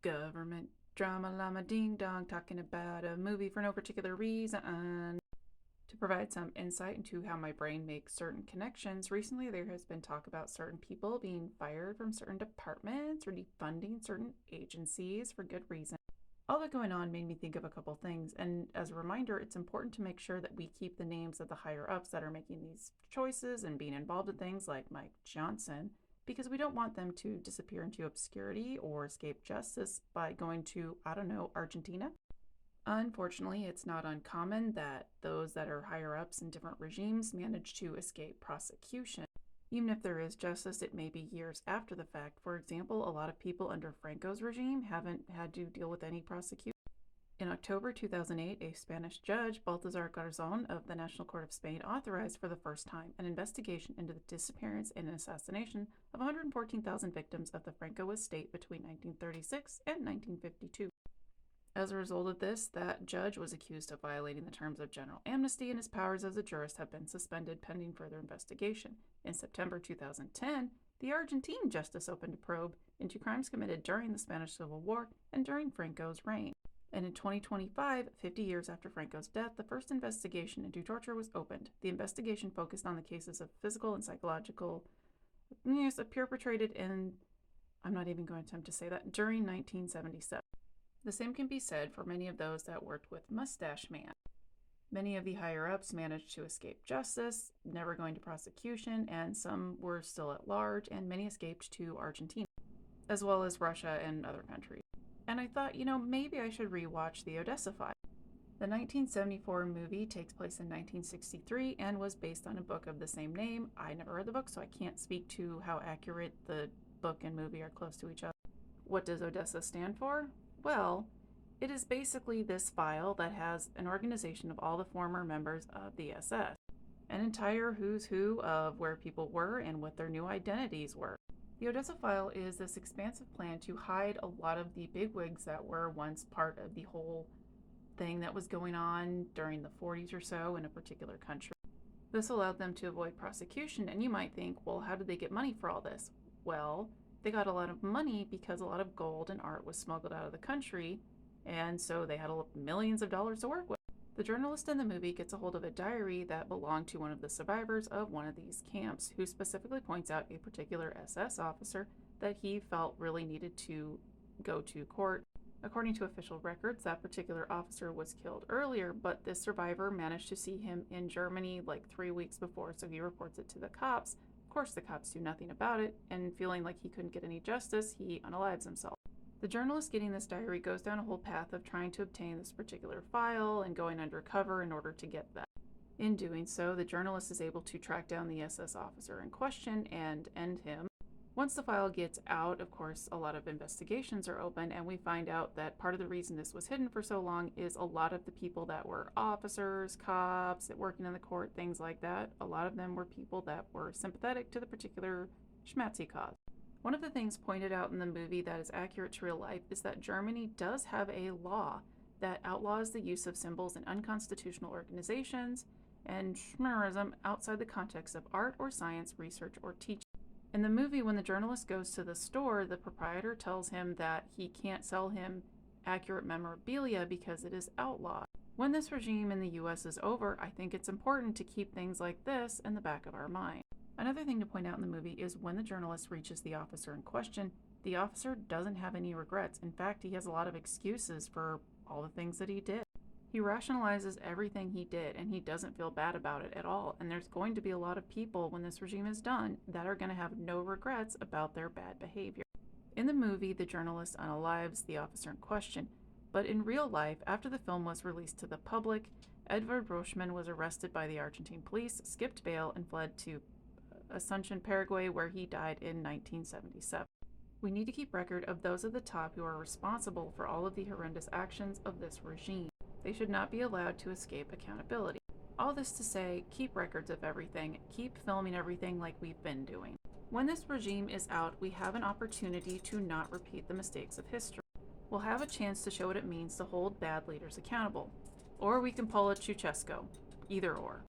Government drama llama ding dong, talking about a movie for no particular reason. To provide some insight into how my brain makes certain connections, recently there has been talk about certain people being fired from certain departments or defunding certain agencies for good reason. All that going on made me think of a couple things, and as a reminder, it's important to make sure that we keep the names of the higher ups that are making these choices and being involved in things like Mike Johnson, because we don't want them to disappear into obscurity or escape justice by going to, I don't know, Argentina. Unfortunately, it's not uncommon that those that are higher ups in different regimes manage to escape prosecution. Even if there is justice, it may be years after the fact. For example, a lot of people under Franco's regime haven't had to deal with any prosecution. In October 2008, a Spanish judge, Baltasar Garzón of the National Court of Spain, authorized for the first time an investigation into the disappearance and assassination of 114,000 victims of the Francoist state between 1936 and 1952. As a result of this, that judge was accused of violating the terms of general amnesty, and his powers as a jurist have been suspended pending further investigation. In September 2010, the Argentine justice opened a probe into crimes committed during the Spanish Civil War and during Franco's reign. And in 2025, 50 years after Franco's death, the first investigation into torture was opened. The investigation focused on the cases of physical and psychological abuse perpetrated in, I'm not even going to attempt to say that, during 1977. The same can be said for many of those that worked with Mustache Man. Many of the higher-ups managed to escape justice, never going to prosecution, and some were still at large, and many escaped to Argentina, as well as Russia and other countries. And I thought, maybe I should rewatch the Odessa Files. The 1974 movie takes place in 1963 and was based on a book of the same name. I never read the book, so I can't speak to how accurate the book and movie are close to each other. What does Odessa stand for? Well, it is basically this file that has an organization of all the former members of the SS, an entire who's who of where people were and what their new identities were. The Odessa file is this expansive plan to hide a lot of the bigwigs that were once part of the whole thing that was going on during the 40s or so in a particular country. This allowed them to avoid prosecution, and you might think, well, how did they get money for all this? Well, they got a lot of money because a lot of gold and art was smuggled out of the country, and so they had millions of dollars to work with. The journalist in the movie gets a hold of a diary that belonged to one of the survivors of one of these camps, who specifically points out a particular SS officer that he felt really needed to go to court. According to official records, that particular officer was killed earlier, but this survivor managed to see him in Germany like 3 weeks before, so he reports it to the cops. Of course, the cops do nothing about it, and feeling like he couldn't get any justice, he unalives himself. The journalist getting this diary goes down a whole path of trying to obtain this particular file and going undercover in order to get that. In doing so, the journalist is able to track down the SS officer in question and end him. Once the file gets out, of course, a lot of investigations are open, and we find out that part of the reason this was hidden for so long is a lot of the people that were officers, cops, working in the court, things like that, a lot of them were people that were sympathetic to the particular schmatzy cause. One of the things pointed out in the movie that is accurate to real life is that Germany does have a law that outlaws the use of symbols in unconstitutional organizations and schmerism outside the context of art or science, research, or teaching. In the movie, when the journalist goes to the store, the proprietor tells him that he can't sell him accurate memorabilia because it is outlawed. When this regime in the US is over, I think it's important to keep things like this in the back of our mind. Another thing to point out in the movie is when the journalist reaches the officer in question, the officer doesn't have any regrets. In fact, he has a lot of excuses for all the things that he did. He rationalizes everything he did, and he doesn't feel bad about it at all. And there's going to be a lot of people, when this regime is done, that are going to have no regrets about their bad behavior. In the movie, the journalist unalives the officer in question. But in real life, after the film was released to the public, Edvard Rochman was arrested by the Argentine police, skipped bail, and fled to Asunción, Paraguay, where he died in 1977. We need to keep record of those at the top who are responsible for all of the horrendous actions of this regime. They should not be allowed to escape accountability. All this to say, keep records of everything, keep filming everything like we've been doing. When this regime is out, we have an opportunity to not repeat the mistakes of history. We'll have a chance to show what it means to hold bad leaders accountable. Or we can pull a Ceausescu. Either or.